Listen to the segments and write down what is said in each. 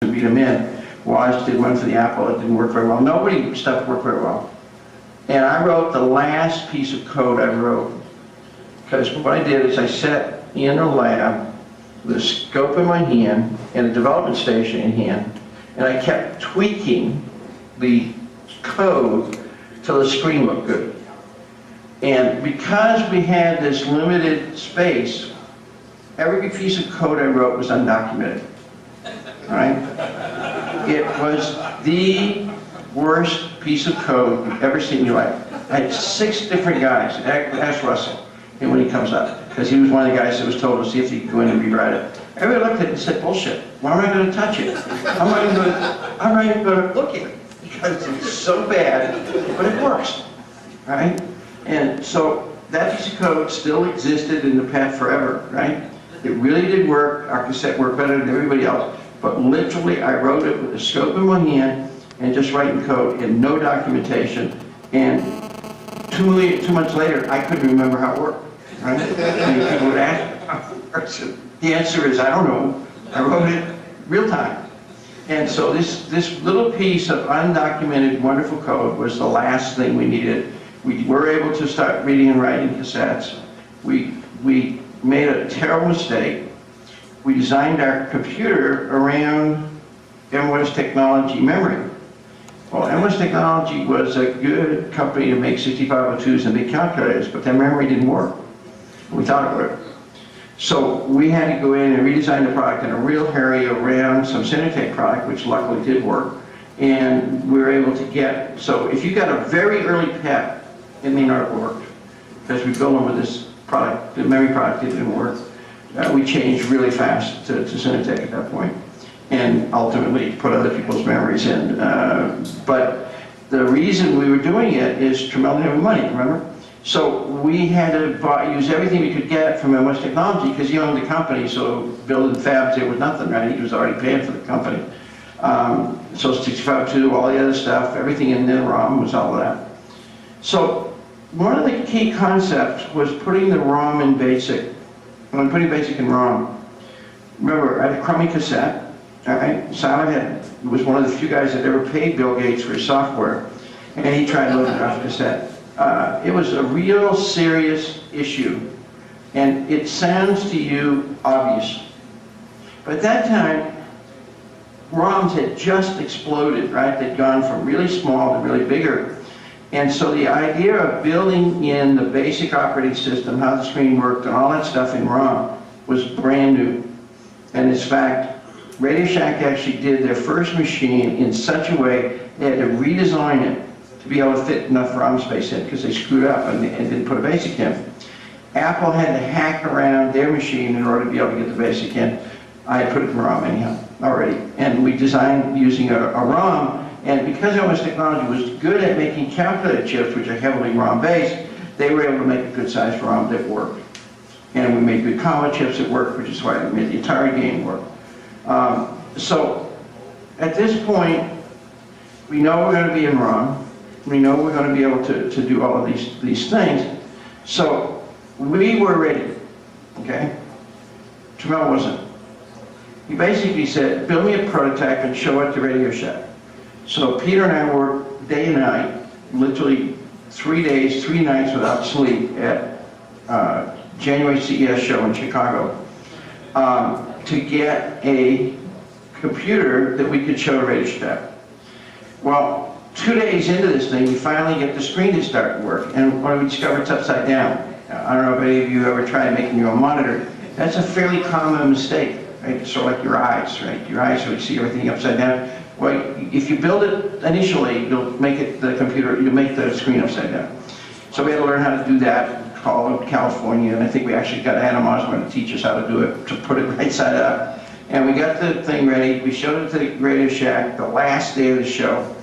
and beat them in. Well, I just did one for the Apple. It didn't work very well. Nobody stuff worked very well. And I wrote the last piece of code I wrote. Because what I did is I sat in a lab with a scope in my hand and a development station in hand, and I kept tweaking the code till the screen looked good. And because we had this limited space, every piece of code I wrote was undocumented. All right? It was the worst piece of code you've ever seen in your life. I had 6 different guys. Ask Russell when he comes up, because he was one of the guys that was told to see if he could go in and rewrite it. Everybody looked at it and said, bullshit. Why am I going to touch it? I'm not even going to look at it, because it's so bad, but it works. Right? And so that piece of code still existed in the pad forever, right? It really did work. Our cassette worked better than everybody else. But literally, I wrote it with a scope in my hand and just writing code and no documentation. And 2 months later, I couldn't remember how it worked. Right? And people would ask, how it works. The answer is, I don't know. I wrote it real time. And so this little piece of undocumented, wonderful code was the last thing we needed. We were able to start reading and writing cassettes. We made a terrible mistake. We designed our computer around M-West Technology memory. Well, M-West Technology was a good company to make 6502s and big calculators, but their memory didn't work. We thought it would. So we had to go in and redesign the product in a real hurry around some Cinetech product, which luckily did work. And we were able to get, so if you got a very early PET, it may not have worked, because we built them with this product, the memory product didn't work. We changed really fast to Cinetech at that point, and ultimately put other people's memories in. But the reason we were doing it is Tremel didn't have money, remember? So we had to use everything we could get from M-West Technology, because he owned the company, so building fabs there was nothing, right? He was already paying for the company. So 6502, all the other stuff, everything in the ROM was all of that. So one of the key concepts was putting the ROM in BASIC. When putting BASIC in ROM, remember, I had a crummy cassette. Right? Simon was one of the few guys that ever paid Bill Gates for his software, and he tried loading it off a cassette. It was a real serious issue, and it sounds to you obvious. But at that time, ROMs had just exploded, right? They'd gone from really small to really bigger. And so the idea of building in the basic operating system, how the screen worked, and all that stuff in ROM was brand new. And in fact, Radio Shack actually did their first machine in such a way they had to redesign it to be able to fit enough ROM space in, because they screwed up and didn't put a basic in. Apple had to hack around their machine in order to be able to get the basic in. I had put it in ROM anyhow already. And we designed using a ROM. And because M-West Technology was good at making calculator chips, which are heavily ROM-based, they were able to make a good-sized ROM that worked. And we made good combo chips that worked, which is why we made the Atari game work. So at this point, we know we're going to be in ROM. We know we're going to be able to do all of these things. So we were ready, okay? Tremel wasn't. He basically said, build me a prototype and show it to Radio Shack. So Peter and I worked day and night, literally 3 days, 3 nights without sleep at January CES show in Chicago to get a computer that we could show to Radio Shack. Well, 2 days into this thing, we finally get the screen to start to work, and when we discover it's upside down. I don't know if any of you ever tried making your own monitor. That's a fairly common mistake, right? It's sort of like your eyes, right? Your eyes really see everything upside down. Well, if you build it initially, you'll make it you'll make the screen upside down. So we had to learn how to do that, call it California, and I think we actually got Anna Mosman to teach us how to do it, to put it right side up. And we got the thing ready, we showed it to Radio Shack the last day of the show.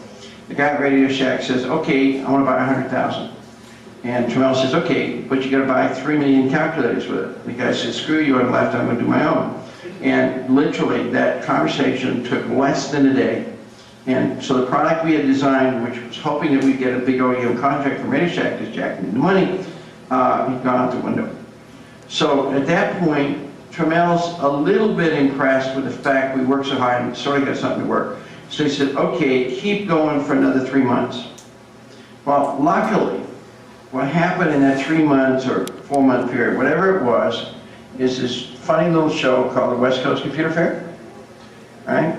The guy at Radio Shack says, okay, I want to buy 100,000. And Tremel says, okay, but you got to buy 3 million calculators with it. The guy says, screw you, I'm left, I'm going to do my own. And literally, that conversation took less than a day. And so the product we had designed, which was hoping that we'd get a big OEM contract from Radio Shack, because Jack needed the money, had gone out the window. So at that point, Tramel's a little bit impressed with the fact we work so hard and sort of got something to work. So he said, okay, keep going for another 3 months. Well, luckily, what happened in that 3 months or 4 month period, whatever it was, is this funny little show called the West Coast Computer Fair, right?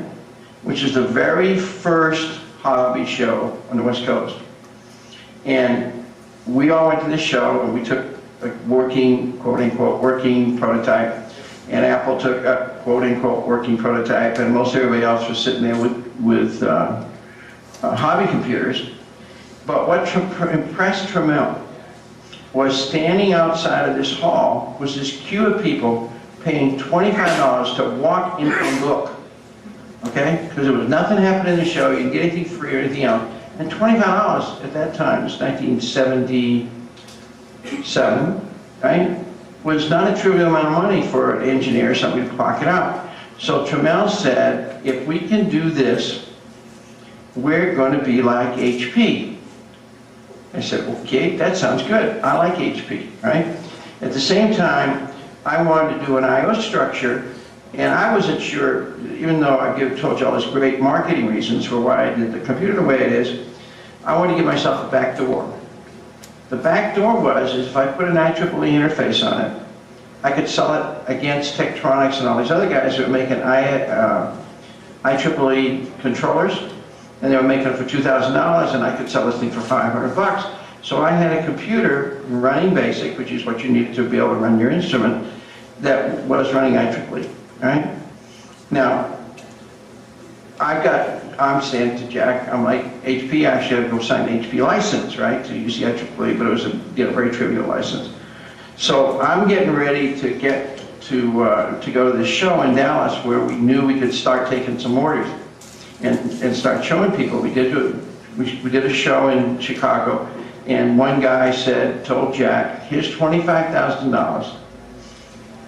Which is the very first hobby show on the West Coast. And we all went to this show and we took a working, quote unquote, working prototype. And Apple took a quote unquote working prototype, and most everybody else was sitting there with hobby computers. But what impressed Tramel was standing outside of this hall was this queue of people paying $25 to walk in and look. Okay? Because there was nothing happening in the show, you didn't get anything free or anything else. And $25 at that time, it was 1977, right? Was not a trivial amount of money for an engineer or somebody to clock it out. So Tramel said, if we can do this, we're going to be like HP. I said, okay, that sounds good. I like HP, right? At the same time, I wanted to do an I/O structure, and I wasn't sure, even though I told you all these great marketing reasons for why I did the computer the way it is, I wanted to give myself a back door. The back door was, if I put an IEEE interface on it, I could sell it against Tektronix and all these other guys who were making IEEE controllers, and they were making it for $2,000, and I could sell this thing for $500. So I had a computer running BASIC, which is what you need to be able to run your instrument, that was running IEEE, right? Now, I'm saying to Jack, I'm like, HP, I actually had to go sign an HP license, right, to use the IEEE, but it was a very trivial license. So I'm getting ready to get to go to this show in Dallas where we knew we could start taking some orders and start showing people. We did a show in Chicago, and one guy told Jack, here's $25,000.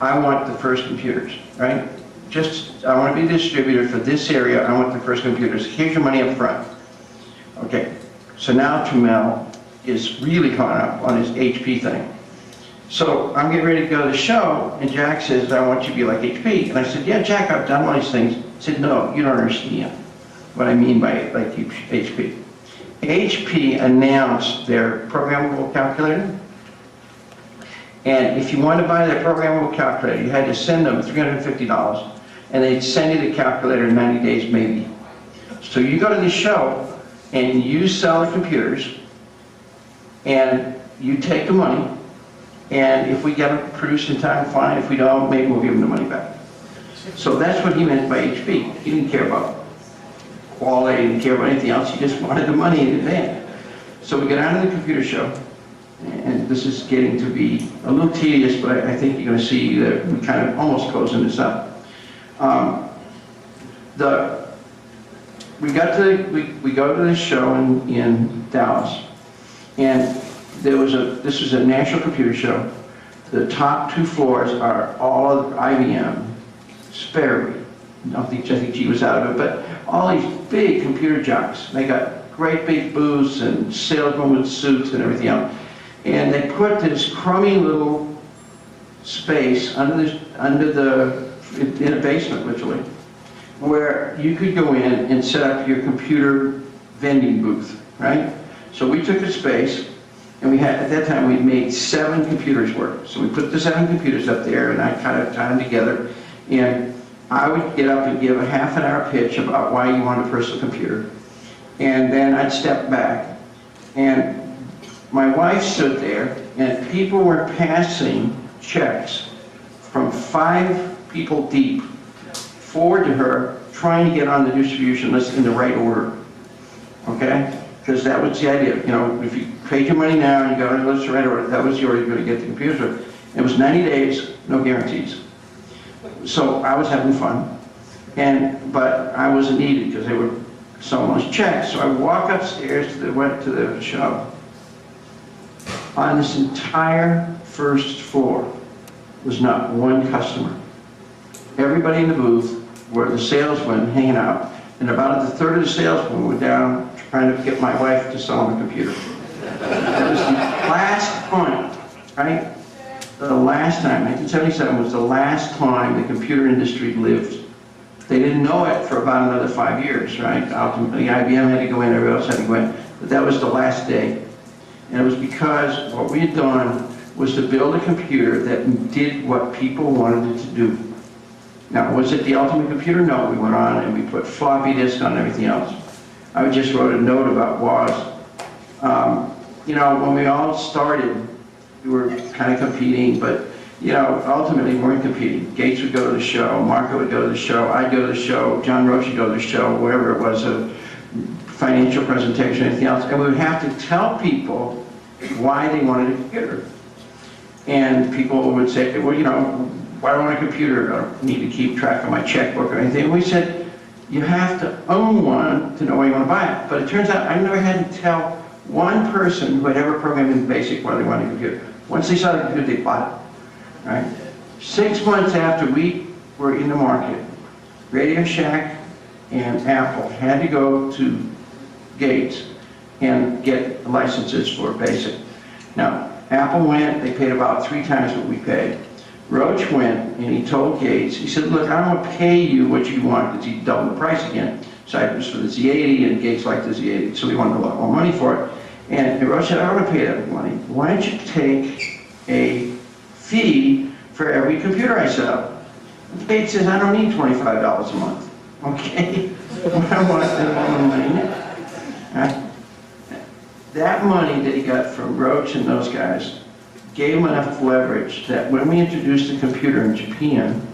I want the first computers, right? I want to be a distributor for this area. I want the first computers. Here's your money up front. Okay, so now Tramel is really caught up on his HP thing. So I'm getting ready to go to the show, and Jack says, I want you to be like HP. And I said, yeah, Jack, I've done all these things. He said, no, you don't understand what I mean by like HP. HP announced their programmable calculator. And if you wanted to buy their programmable calculator, you had to send them $350. And they'd send you the calculator in 90 days maybe. So you go to the show and you sell the computers and you take the money, and if we get them produced in time, fine. If we don't, maybe we'll give them the money back. So that's what he meant by HP. He didn't care about quality, he didn't care about anything else, he just wanted the money in advance. So we got out of the computer show, and this is getting to be a little tedious, but I think you're going to see that we're kind of almost closing this up. We go to this show in Dallas, and this was a national computer show. The top 2 floors are all of IBM, Sperry, I think G was out of it, but all these big computer jocks. They got great big booths and salesmen with suits and everything else. And they put this crummy little space in a basement, literally, where you could go in and set up your computer vending booth, right? So we took a space, and at that time, we'd made 7 computers work. So we put the 7 computers up there, and I kind of tied them together, and I would get up and give a half-an-hour pitch about why you want a personal computer, and then I'd step back, and my wife stood there, and people were passing checks from 5 people deep forward to her, trying to get on the distribution list in the right order, okay? Because that was the idea. You know, if you paid your money now and you got on the list in the right order, that was the order you were going to get the computer. It was 90 days, no guarantees. So I was having fun, but I wasn't needed because they were so much checks. So I walk upstairs went to the show. On this entire first floor was not one customer. Everybody in the booth were the salesmen hanging out, and about a third of the salesmen were down trying to get my wife to sell the computer. That was the last point, right? the last time, 1977 was the last time the computer industry lived. They didn't know it for about another 5 years, right? Ultimately, IBM had to go in, everybody else had to go in, but that was the last day. And it was because what we had done was to build a computer that did what people wanted it to do. Now, was it the ultimate computer? No, we went on and we put floppy disk on everything else. I just wrote a note about WAS. You know, when we all started, we were kind of competing, but you know, ultimately we weren't competing. Gates would go to the show, Marco would go to the show, I'd go to the show, John Roche would go to the show, wherever it was, a financial presentation, anything else, and we would have to tell people why they wanted a computer. And people would say, well, you know, why do I want a computer? I don't need to keep track of my checkbook or anything. And we said, you have to own one to know why you want to buy it. But it turns out I never had to tell one person who had ever programmed in BASIC why they wanted a computer. Once they saw the computer, they bought it. Right? 6 months after we were in the market, Radio Shack and Apple had to go to Gates and get licenses for BASIC. Now, Apple went, they paid about 3 times what we paid. Roach went and he told Gates, he said, look, I don't want to pay you what you want, because he doubled the price again. Cypress for the Z80 and Gates liked the Z80, so we wanted a lot more money for it. And Roach said, I don't want to pay that money. Why don't you take a fee for every computer I sell? Gates says, I don't need $25 a month. Okay? What I want is all the money. Right? That money that he got from Roach and those guys gave him enough leverage that when we introduced the computer in Japan,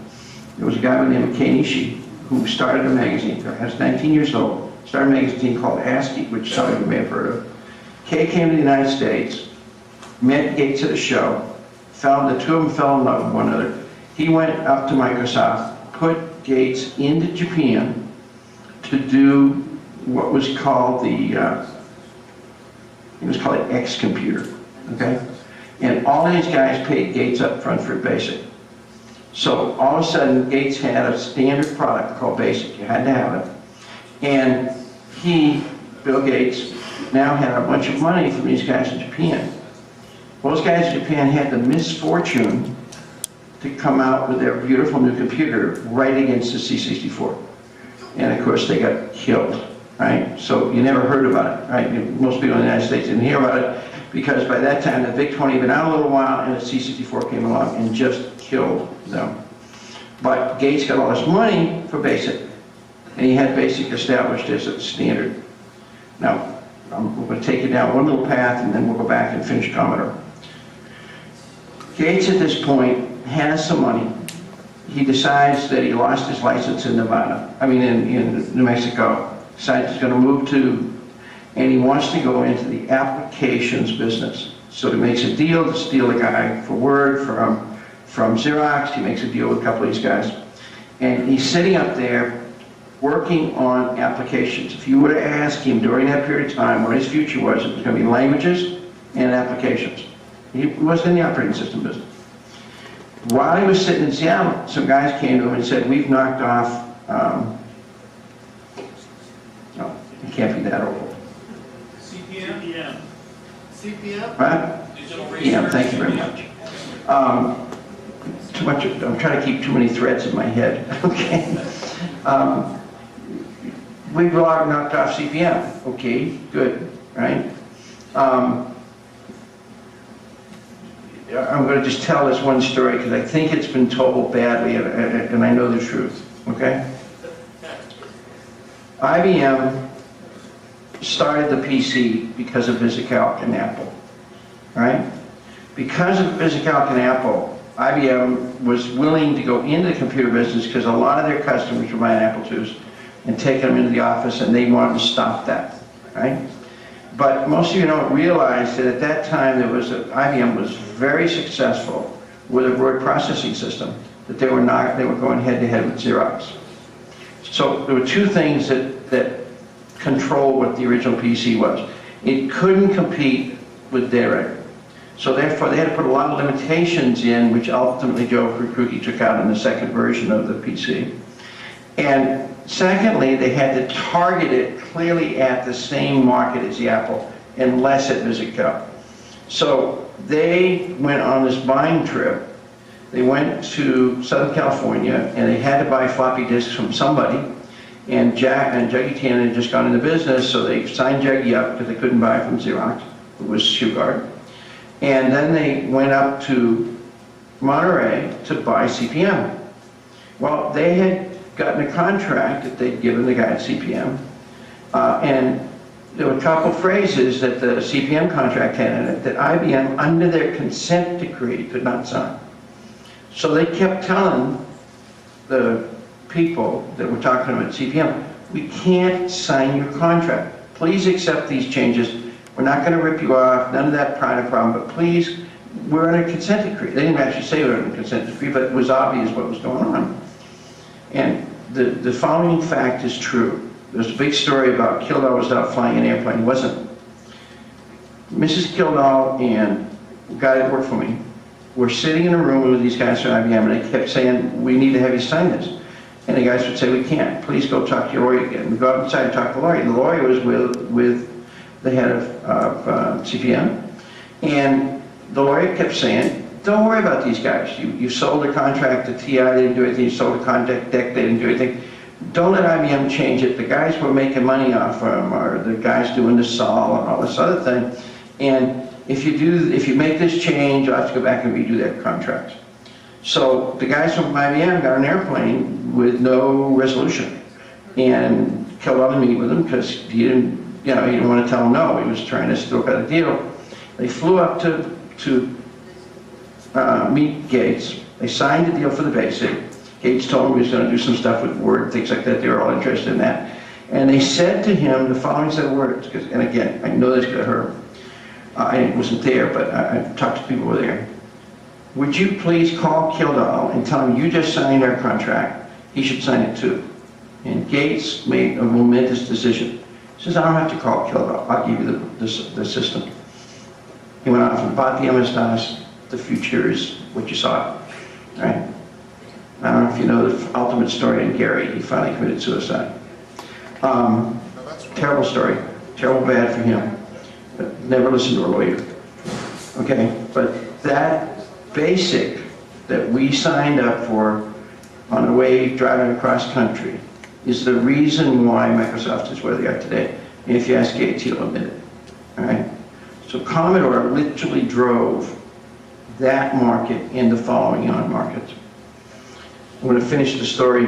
there was a guy by the name of Kenichi who started a magazine. He was 19 years old, started a magazine called ASCII, which some of you may have heard of. Kay came to the United States, met Gates at a show, the two of them fell in love with one another. He went up to Microsoft, put Gates into Japan to do what was called the, it was called an X computer, okay? And all these guys paid Gates up front for BASIC. So all of a sudden, Gates had a standard product called BASIC. You had to have it. And he, Bill Gates, now had a bunch of money from these guys in Japan. Those guys in Japan had the misfortune to come out with their beautiful new computer right against the C64. And of course, they got killed, right? So you never heard about it, right? Most people in the United States didn't hear about it because by that time the VIC-20 had been out a little while and the C64 came along and just killed them. But Gates got all this money for BASIC, and he had BASIC established as a standard. Now, I'm going to take you down one little path and then we'll go back and finish Commodore. Gates at this point has some money. He decides that he lost his license in Nevada, in New Mexico. Decides he's going to move to, and he wants to go into the applications business. So he makes a deal to steal a guy for Word from Xerox. He makes a deal with a couple of these guys. And he's sitting up there working on applications. If you were to ask him during that period of time what his future was, it was going to be languages and applications. He wasn't in the operating system business. While he was sitting in Seattle, some guys came to him and said, we've knocked off, no, it can't be that old. CPM. CPM? Right? Yeah, thank you very much. Too much, I'm trying to keep too many threads in my head, okay? We've knocked off CPM, okay, good, right? I'm going to just tell this one story because I think it's been told badly and I know the truth, okay? IBM started the PC because of VisiCalc and Apple, right? Because of VisiCalc and Apple, IBM was willing to go into the computer business because a lot of their customers were buying Apple IIs and taking them into the office, and they wanted to stop that, right? But most of you don't realize that at that time IBM was very successful with a word processing system, that they were going head to head with Xerox. So there were two things that control what the original PC was. It couldn't compete with data. So therefore they had to put a lot of limitations in, which ultimately Joe Kruki took out in the second version of the PC. And secondly, they had to target it clearly at the same market as the Apple and less at VisiCalc. So they went on this buying trip. They went to Southern California, and they had to buy floppy disks from somebody. And Juggy Tan had just gone into business, so they signed Juggy up because they couldn't buy from Xerox. It was Shugart. And then they went up to Monterey to buy CPM. Well, they had gotten a contract that they'd given the guy at CPM, and there were a couple phrases that the CPM contract had in it that IBM, under their consent decree, could not sign. So they kept telling the people that were talking to them at CPM, we can't sign your contract. Please accept these changes. We're not going to rip you off, none of that kind of problem, but please, we're on a consent decree. They didn't actually say we were on a consent decree, but it was obvious what was going on. And the following fact is true. There's a big story about Kildall was out flying an airplane. He wasn't. Mrs. Kildall and the guy that worked for me were sitting in a room with these guys from IBM, and they kept saying, we need to have you sign this. And the guys would say, we can't. Please go talk to your lawyer again. We go outside and talk to the lawyer. And the lawyer was with the head of CPM. And the lawyer kept saying, don't worry about these guys. You sold a contract to TI, they didn't do anything. You sold a contract to DEC, they didn't do anything. Don't let IBM change it. The guys were making money off them, or the guys doing the SOL and all this other thing. And if you make this change, you'll have to go back and redo that contract. So the guys from IBM got an airplane with no resolution, and Kildall to meet with him because he didn't want to tell them no. He was trying to still got a deal. They flew up to meet Gates. They signed the deal for the basic. Gates told him he was going to do some stuff with Word, things like that. They were all interested in that. And they said to him the following set of words, and again, I know this because I heard them. I wasn't there, but I talked to people who were there. Would you please call Kildall and tell him you just signed our contract? He should sign it too. And Gates made a momentous decision. He says, I don't have to call Kildall. I'll give you the system. He went off and bought the MS-DOS. The future is what you saw, right? I don't know if you know the ultimate story in Gary. He finally committed suicide. Terrible story. Terrible bad for him. But never listen to a lawyer. Okay, but that basic that we signed up for on the way driving across country is the reason why Microsoft is where they are today. And if you ask Gates, he'll admit it. All right? So Commodore literally drove that market and the following on markets. I'm going to finish the story.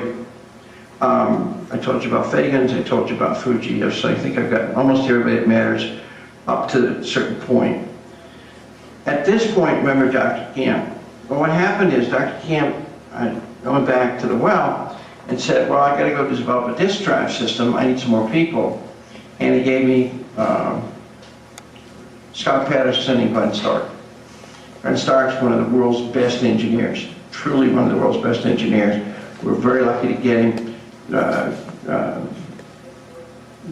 I told you about Fagans, I told you about Fuji, so I think I've got almost everybody that matters up to a certain point. At this point, remember Dr. Camp. Well, what happened is Dr. Camp went back to the well and said, well, I got to go develop a disk drive system. I need some more people. And he gave me Scott Patterson and Glenn Stark. Glenn Stark's one of the world's best engineers, truly one of the world's best engineers. We're very lucky to get him.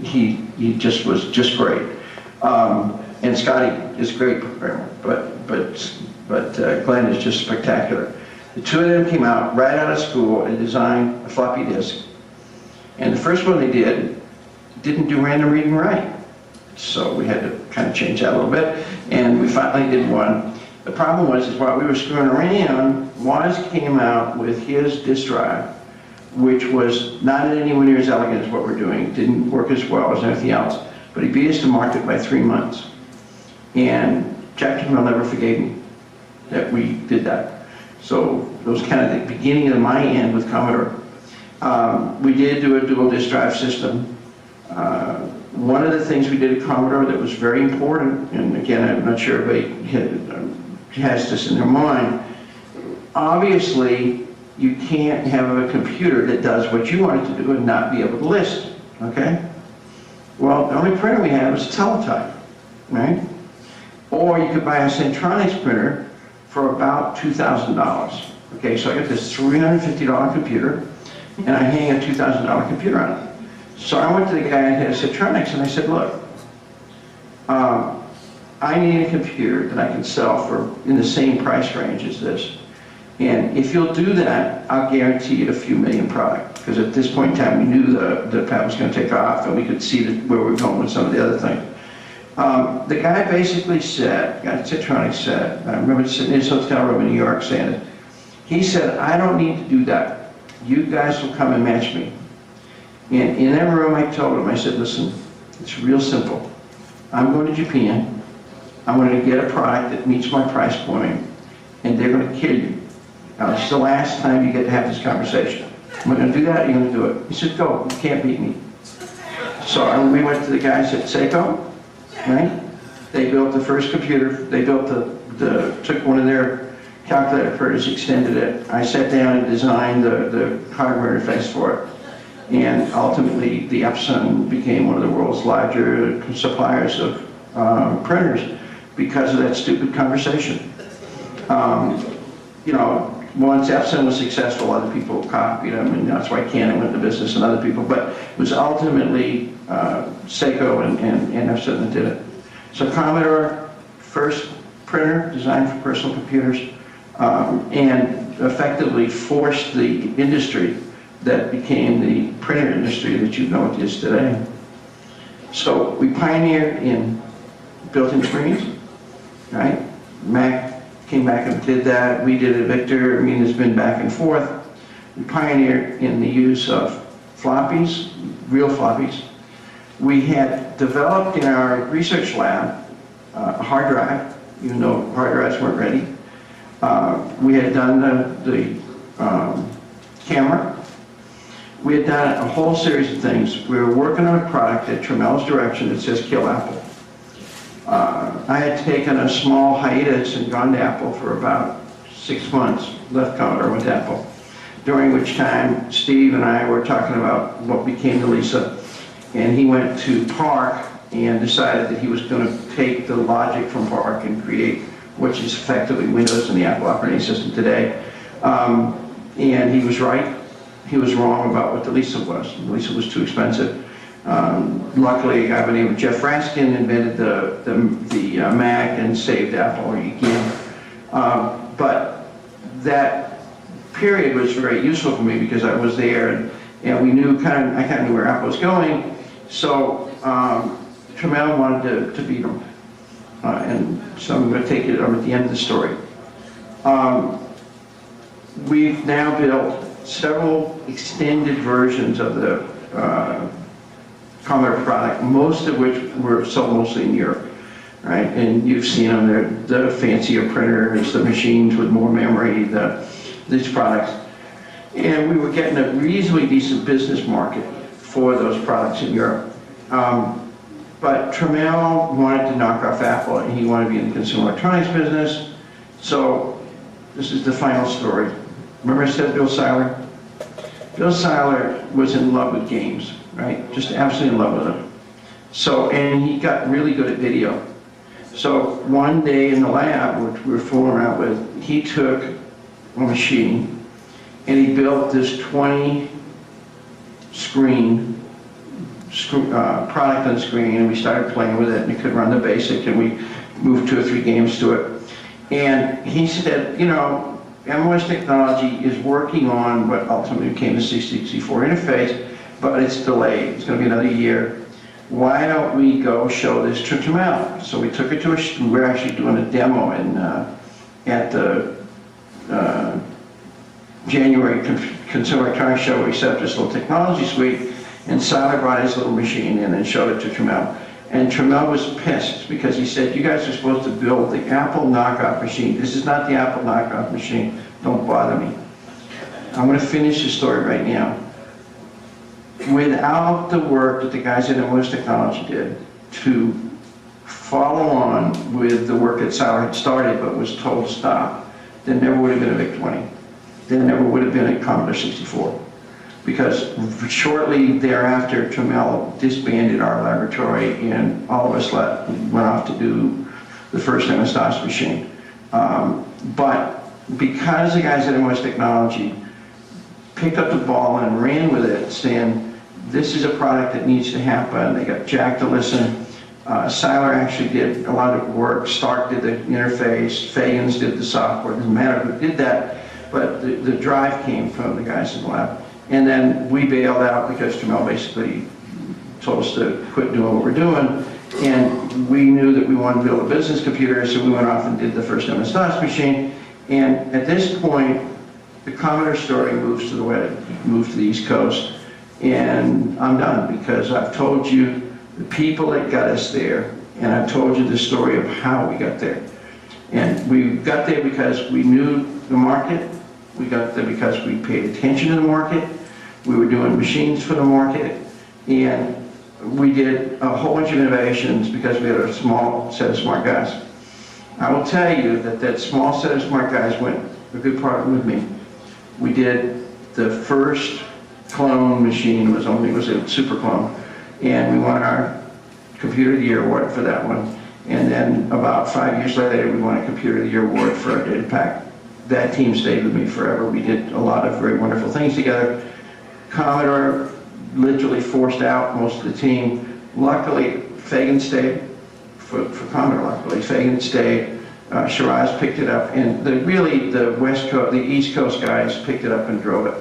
He just was just great. And Scotty is a great programmer, but Glenn is just spectacular. The two of them came out right out of school and designed a floppy disk. And the first one they didn't do random read and write. So we had to kind of change that a little bit, and we finally did one. The problem was, while we were screwing around, Woz came out with his disk drive, which was not anywhere near as elegant as what we're doing. It didn't work as well as anything else, but he beat us to market by 3 months. And Jack Kimmel never forgave me that we did that. So it was kind of the beginning of my end with Commodore. We did do a dual disk drive system. One of the things we did at Commodore that was very important, and again, I'm not sure everybody has this in their mind, obviously you can't have a computer that does what you want it to do and not be able to list, okay? Well, the only printer we had was a teletype, right? Or you could buy a Centronics printer for about $2,000. Okay, so I got this $350 computer, and I hang a $2,000 computer on it. So I went to the guy that had Centronics, and I said, look, I need a computer that I can sell for in the same price range as this. And if you'll do that, I'll guarantee you a few million product. Because at this point in time, we knew the patent was going to take off, and we could see where we were going with some of the other things. The guy basically said, guy at Citronic said, I remember sitting in his hotel room in New York saying it, he said, I don't need to do that. You guys will come and match me. And in that room I told him, I said, listen, it's real simple. I'm going to Japan, I'm going to get a product that meets my price point, and they're going to kill you. Now, it's the last time you get to have this conversation. Am I going to do that? You're going to do it. He said, go, you can't beat me. So we went to the guys at Seiko, right? They built the first computer, they built took one of their calculator printers, extended it. I sat down and designed the hardware interface for it. And ultimately, the Epson became one of the world's larger suppliers of printers because of that stupid conversation. You know, once Epson was successful, other people copied them, and that's why Canon went into business and other people. But it was ultimately Seiko and Epson that did it. So Commodore, first printer designed for personal computers, and effectively forced the industry that became the printer industry that you know it is today. So we pioneered in built-in screens, right? Mac came back and did that. We did it, Victor. I mean, it's been back and forth. We pioneered in the use of floppies, real floppies. We had developed in our research lab a hard drive, even though hard drives weren't ready. We had done the camera. We had done a whole series of things. We were working on a product at Tramel's direction that says kill Apple. I had taken a small hiatus and gone to Apple for about 6 months, left Commodore, went to Apple, during which time Steve and I were talking about what became the Lisa, and he went to PARC and decided that he was going to take the logic from PARC and create which is effectively Windows and the Apple operating system today. And he was right. He was wrong about what the Lisa was. The Lisa was too expensive. Luckily, a guy by the name of Jeff Raskin invented the Mac and saved Apple again. But that period was very useful for me because I was there and we knew I kind of knew where Apple was going. So Tramel wanted to beat them. And so I'm going to take it over at the end of the story. We've now built several extended versions of the Commodore product, most of which were sold mostly in Europe, right? And you've seen them, they're the fancier printers, the machines with more memory, these products. And we were getting a reasonably decent business market for those products in Europe. But Tramel wanted to knock off Apple, and he wanted to be in the consumer electronics business. So this is the final story. Remember I said Bill Seiler? Bill Seiler was in love with games, right? Just absolutely in love with them. So, and he got really good at video. So one day in the lab, which we were fooling around with, he took a machine and he built this 20 screen product on the screen, and we started playing with it, and it could run the BASIC, and we moved 2 or 3 games to it. And he said, you know, MOS technology is working on what ultimately became the 64 interface, but it's delayed. It's going to be another year. Why don't we go show this to Tramel? So we took it to we're actually doing a demo at the January Consumer Electronics Show. We set up this little technology suite, and Seiler brought his little machine in and showed it to Tramel. And Tramel was pissed because he said, you guys are supposed to build the Apple knockoff machine. This is not the Apple knockoff machine. Don't bother me. I'm going to finish the story right now. Without the work that the guys at MOS Technology did to follow on with the work that Seiler had started but was told to stop, there never would have been a VIC-20. There never would have been a Commodore 64. Because shortly thereafter, Tramel disbanded our laboratory and all of us went off to do the first MS-DOS machine. But because the guys at MOS Technology picked up the ball and ran with it, saying, this is a product that needs to happen, they got Jack to listen. Seiler actually did a lot of work. Stark did the interface, Fagans did the software. It doesn't matter who did that, but the drive came from the guys in the lab. And then we bailed out because Tramel basically told us to quit doing what we're doing. And we knew that we wanted to build a business computer, so we went off and did the first MS-DOS machine. And at this point, the Commodore story moves to the web, moved to the East Coast. And I'm done, because I've told you the people that got us there, and I've told you the story of how we got there. And we got there because we knew the market. We got there because we paid attention to the market. We were doing machines for the market. And we did a whole bunch of innovations because we had a small set of smart guys. I will tell you that that small set of smart guys went a good part with me. We did the first clone machine, was a super clone, and we won our Computer of the Year award for that one. And then about 5 years later, we won a Computer of the Year award for our data pack. That team stayed with me forever. We did a lot of very wonderful things together. Commodore literally forced out most of the team. Luckily, Fagan stayed for Commodore. Luckily, Fagan stayed. Shiraz picked it up, and the West Coast, the East Coast guys picked it up and drove it.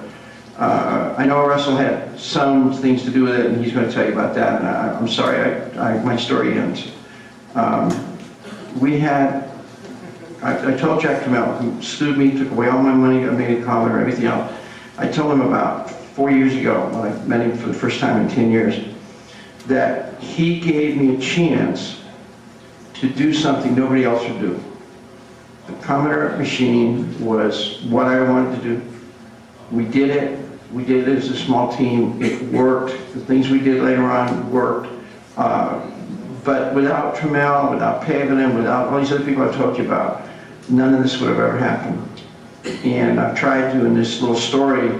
I know Russell had some things to do with it, and he's going to tell you about that. And I'm sorry, my story ends. I told Jack Camel, who sued me, took away all my money, got made a Commodore, everything else. I told him about 4 years ago, when I met him for the first time in 10 years, that he gave me a chance to do something nobody else would do. The Commodore machine was what I wanted to do. We did it. We did it as a small team. It worked. The things we did later on worked. But without Trammell, without Peddle, without all these other people I've told you about, none of this would have ever happened. And I've tried to, in this little story,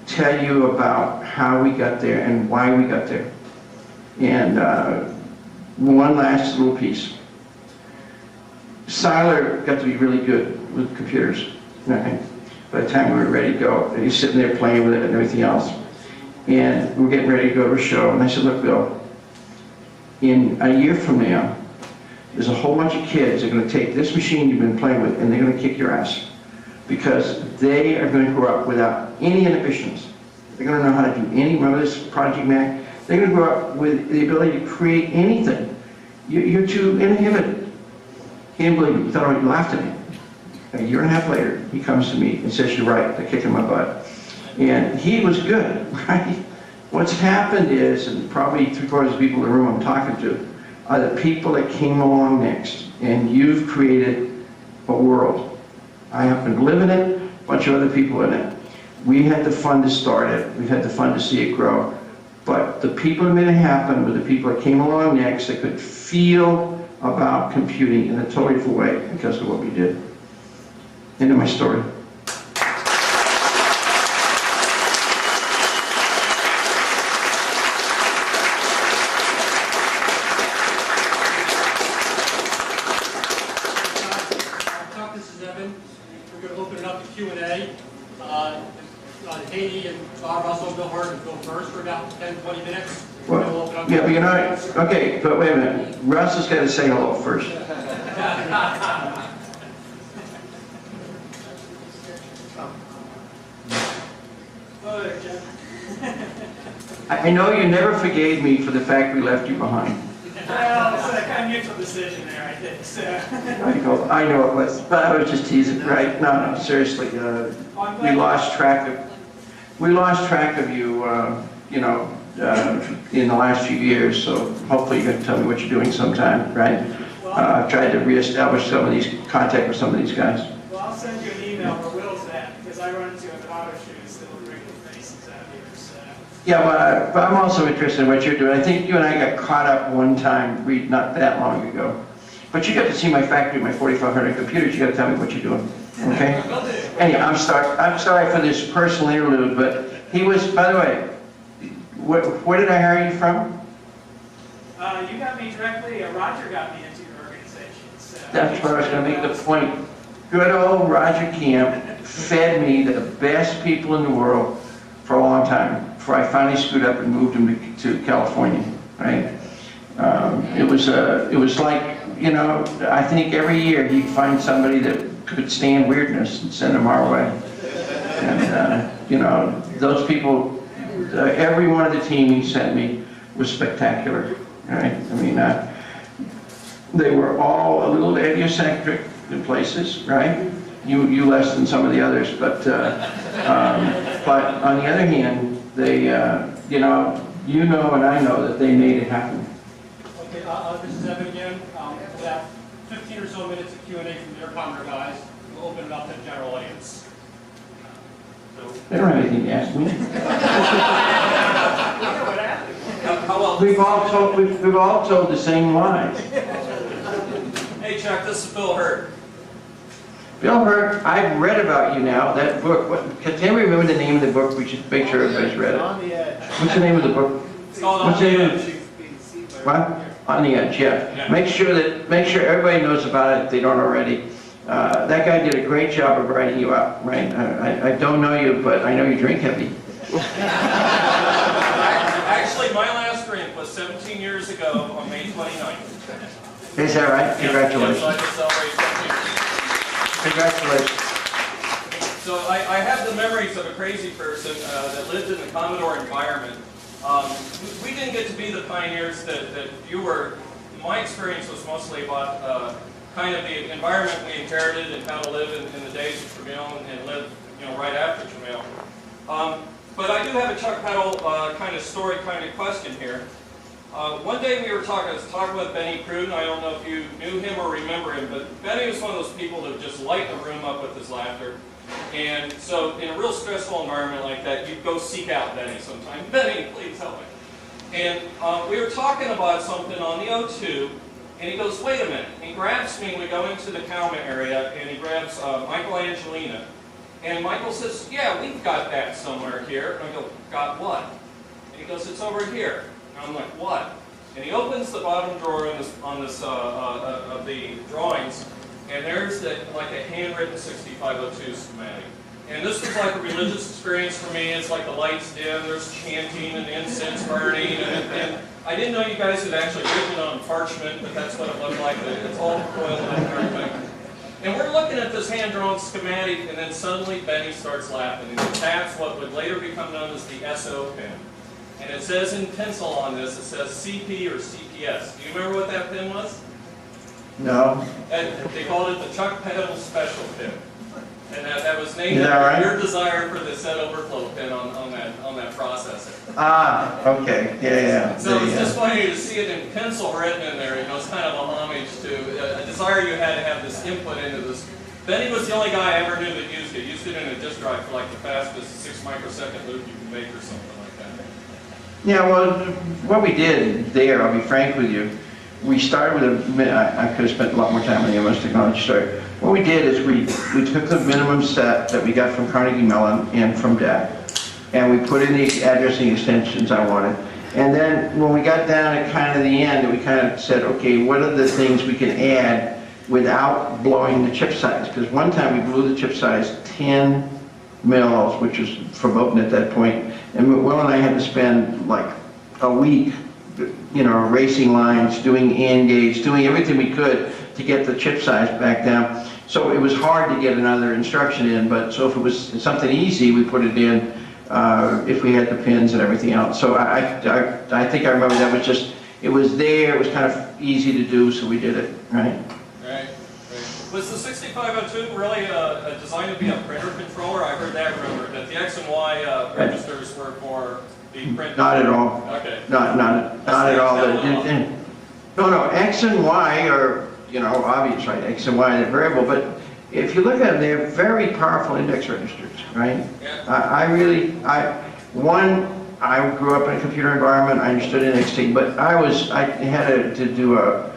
tell you about how we got there and why we got there. And one last little piece. Seiler got to be really good with computers. Right? By the time we were ready to go, he's sitting there playing with it and everything else. And we're getting ready to go to a show. And I said, look, Bill, in a year from now, there's a whole bunch of kids that are going to take this machine you've been playing with and they're going to kick your ass. Because they are going to grow up without any inhibitions. They're going to know how to do any, remember this Project Mac? They're going to grow up with the ability to create anything. You're too inhibited. He didn't believe me. He thought he laughed at me. A year and a half later, he comes to me and says, you're right, they're kicking my butt. And he was good, right? What's happened is, and probably 3/4 of the people in the room I'm talking to, are the people that came along next. And you've created a world. I happen to live in it, a bunch of other people in it. We had the fun to start it. We've had the fun to see it grow. But the people that made it happen were the people that came along next that could feel about computing in a totally different way because of what we did. End of my story. Q&A. Haynie and Russell, Bill Herd, and go first for about 10-20 minutes. Well, yeah, but you know, okay, but wait a minute. Russell's got to say hello first. I know you never forgave me for the fact we left you behind. Well, it's a kind of mutual decision there, I think. So. I know it was, but I was just teasing, right? No, seriously. We lost track of you, you know, in the last few years. So hopefully you're going to tell me what you're doing sometime, right? I've tried to reestablish contact with some of these guys. Well, I'll send you an email where Will's at, because I run into him at auto shoes that look regular faces out here. So. Yeah, but I'm also interested in what you're doing. I think you and I got caught up one time, not that long ago. But you got to see my factory, my 4,500 computers. You got to tell me what you're doing, okay? Anyway, I'm sorry for this personal interlude, but he was, by the way, where did I hire you from? You got me directly, Roger got me into your organization. So That's where I was going to make the point. Good old Roger Camp fed me the best people in the world for a long time, before I finally screwed up and moved him to California, right? It was like, you know, I think every year he'd find somebody that could stand weirdness and send them our way. And, you know, those people, every one of the team he sent me was spectacular, right? I mean, They were all a little idiosyncratic in places, right? You less than some of the others, but on the other hand, they, you know and I know that they made it happen. Okay, this is Evan again. We'll have 15 or so minutes of Q&A from your Commodore guys. We'll open it up to the general audience. They don't have anything to ask me. How well? We've all told the same lies. Hey Chuck, this is Bill Herd. Bill Herd, I've read about you now, that book. Can you remember the name of the book? We should make sure everybody's read it. On the Edge. What's the name of the book? It's called What's On the the name of Edge. What? On the Edge, yeah. Yeah. Make sure everybody knows about it if they don't already. That guy did a great job of writing you up, right? I don't know you, but I know you drink heavy. Actually, my last drink was 17 years ago on May 29th. Is that right? Congratulations. Yeah, so I just celebrated 17 years. Congratulations. So I have the memories of a crazy person that lived in the Commodore environment. We didn't get to be the pioneers that you were. My experience was mostly about kind of the environment we inherited and how to live in the days of Tramiel and live, right after Tramiel. But I do have a Chuck Peddle kind of story, kind of question here. One day I was talking with Benny Cruden. I don't know if you knew him or remember him, but Benny was one of those people that would just light the room up with his laughter. And so in a real stressful environment like that, you'd go seek out Benny sometime. Benny, please help me. And we were talking about something on the O2, and he goes, wait a minute. He grabs me, we go into the Calma area, and he grabs Michael Angelina. And Michael says, yeah, we've got that somewhere here. And I go, got what? And he goes, it's over here. And I'm like, what? And he opens the bottom drawer of the drawings, and there's like a handwritten 6502 schematic. And this was like a religious experience for me. It's like the lights dim, there's chanting and incense burning, and I didn't know you guys had actually written it on parchment, but that's what it looked like. It's all coiled and everything. And we're looking at this hand-drawn schematic, and then suddenly Benny starts laughing, and he taps what would later become known as the SO pin. And it says in pencil on this, it says CP or CPS. Do you remember what that pin was? No. And they called it the Chuck Peddle Special Pin. And that was named after your desire for the set overflow pin on that processor. Ah, okay. Yeah. So it's just funny to see it in pencil written in there. It's kind of a homage to a desire you had to have this input into this. Benny was the only guy I ever knew that used it. Used it in a disk drive for like the fastest 6 microsecond loop you can make or something like that. Yeah, well, what we did there, I'll be frank with you, we started with I could have spent a lot more time on the MS Technology story. What we did is we took the minimum set that we got from Carnegie Mellon and from DEC, and we put in the addressing extensions I wanted. And then when we got down at kind of the end, we kind of said, okay, what are the things we can add without blowing the chip size? Because one time we blew the chip size 10 mils, which was verboten at that point. And Will and I had to spend like a week, erasing lines, doing AND gauge, doing everything we could to get the chip size back down. So it was hard to get another instruction in, but so if it was something easy, we put it in if we had the pins and everything else. So I think I remember that was just, it was there, it was kind of easy to do, so we did it, right? Right. Was the 6502 really designed to be a printer controller? I heard that rumor, that the X and Y registers were for the print. Not at all. Okay. Not at all. No, X and Y are, obvious, right? X and Y, they're variable, but if you look at them, they're very powerful index registers, right? Yeah. I grew up in a computer environment, I understood indexing, but I had to do a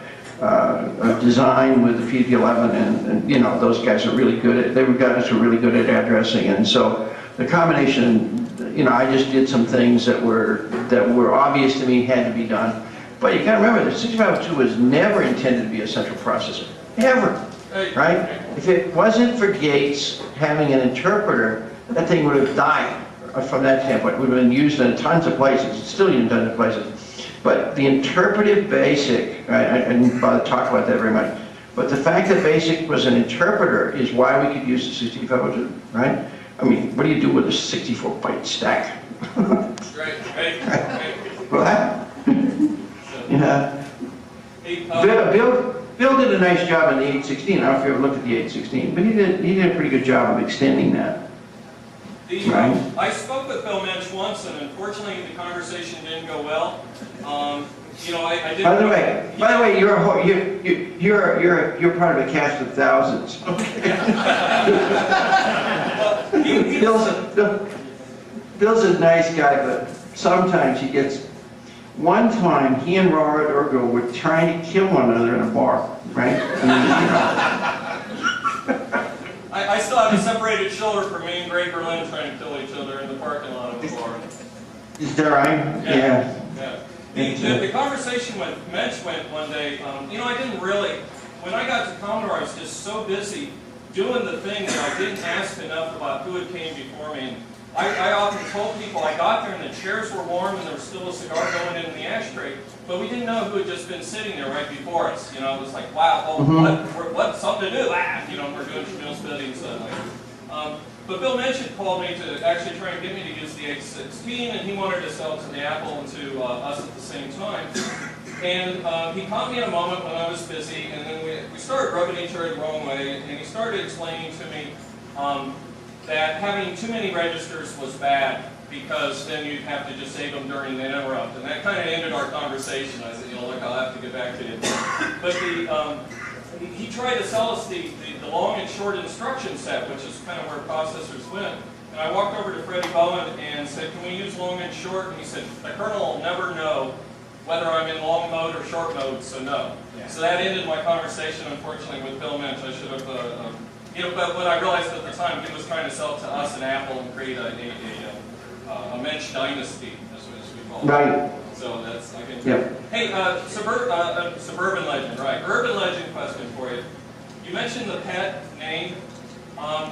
design with the PDP-11, and those guys are really good at, they were guys who are really good at addressing, and so the combination, I just did some things that were obvious to me had to be done. But you gotta remember, the 6502 was never intended to be a central processor, ever, right? If it wasn't for Gates having an interpreter, that thing would have died from that standpoint. It would have been used in tons of places, it's still used in tons of places. But the interpretive BASIC, right, I didn't bother to talk about that very much, but the fact that BASIC was an interpreter is why we could use the 6502, right? I mean, what do you do with a 64-byte stack? Right. What? Yeah. Hey, Bill, Bill did a nice job in the 816. I don't know if you ever looked at the 816, but he did a pretty good job of extending that. Right. I spoke with Bill Mensch once, and unfortunately the conversation didn't go well. You know, I did. By the way, you're part of a cast of thousands. Bill's a nice guy, but sometimes he gets. One time, he and Robert Urgo were trying to kill one another in a bar, right? I still have a separated shoulder from me and Greg Berlin trying to kill each other in the parking lot of a bar. Is that right? Yeah. The conversation with Mensch went one day, you know, I didn't really, when I got to Commodore, I was just so busy doing the thing that I didn't ask enough about who had came before me. And I often told people I got there and the chairs were warm and there was still a cigar going in the ashtray, but we didn't know who had just been sitting there right before us. You know, it was like, wow, oh, what's something to do? You know, we're doing Camille's bidding suddenly. But Bill Mensch had called me to actually try and get me to use the 816, and he wanted to sell it to the Apple and to us at the same time. And he caught me in a moment when I was busy, and then we started rubbing each other the wrong way, and he started explaining to me that having too many registers was bad, because then you'd have to just save them during the interrupt. And that kind of ended our conversation. I said, you know, look, I'll have to get back to you. But he tried to sell us the long and short instruction set, which is kind of where processors went. And I walked over to Freddie Bowen and said, can we use long and short? And he said, the kernel will never know whether I'm in long mode or short mode, so no. Yeah. So that ended my conversation, unfortunately, with Bill Mensch. I should have, you know, but what I realized at the time, he was trying to sell it to us and Apple and create a Mensch dynasty, as we call it. Right. So that's, I can. Yep. Hey, suburban legend, right? Urban legend question for you. You mentioned the pet name.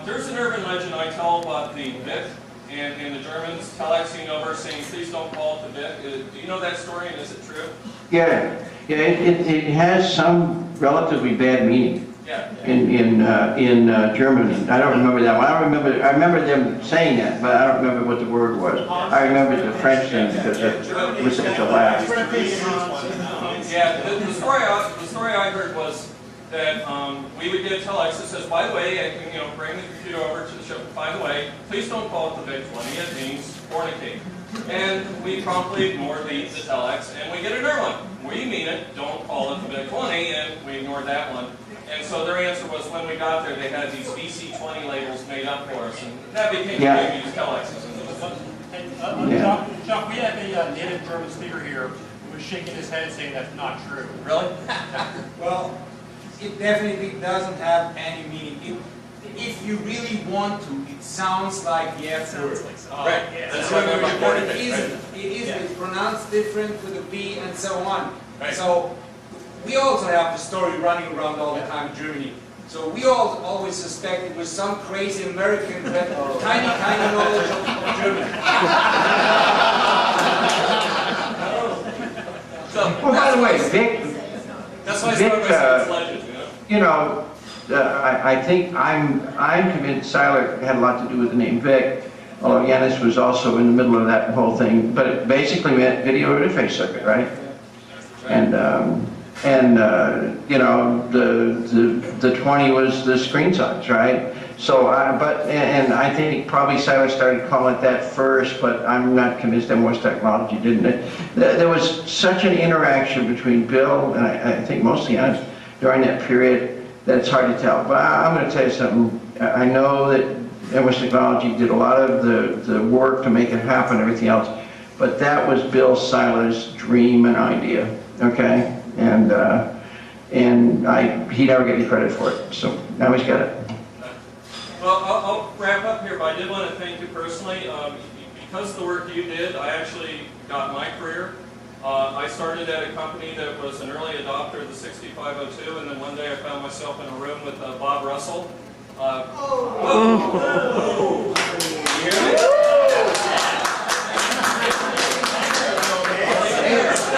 There's an urban legend I tell about the Vic, and the Germans telexing over saying, please don't call it the Vic. Do you know that story, and is it true? Yeah. Yeah. It has some relatively bad meaning. Yeah. In German. I don't remember that one. I remember them saying that, but I don't remember what the word was. I remember the French thing because it was such a laugh. Yeah, the story I heard was that we would get a telex that says, by the way, I can, you know, bring the computer over to the show. By the way, please don't call it the Vic 20. It means fornicate. And we promptly ignore the telex, and we get another one. We mean it. Don't call it the Vic 20, and we ignored that one. And so their answer was, when we got there, they had these VC20 labels made up for us, and that became the way we used telexes. Chuck, we have a native German speaker here who was shaking his head saying that's not true. Really? Well, it definitely doesn't have any meaning. If you really want to, it sounds like the F word. Right. That's what I'm But it isn't. It is. It's pronounced different with a B and so on. Right. So we also have the story running around all the time in Germany. So we all always suspect it was some crazy American who had tiny knowledge of German. Well, by the way, Vic. That's why Vic, it's legend, you know? I think I'm convinced Seiler had a lot to do with the name Vic, although Yanis was also in the middle of that whole thing. But it basically meant video interface circuit, right? And you know, the 20 was the screen size, right? So, and I think probably Seiler started calling it that first, but I'm not convinced that Morse technology didn't it. There was such an interaction between Bill and I think mostly us during that period that it's hard to tell. But I'm going to tell you something. I know that Morse technology did a lot of the work to make it happen, everything else, but that was Bill Seiler's dream and idea, okay? And he never got any credit for it, so now he's got it. Well, I'll wrap up here, but I did want to thank you personally. Because of the work you did, I actually got my career. I started at a company that was an early adopter of the 6502, and then one day I found myself in a room with Bob Russell.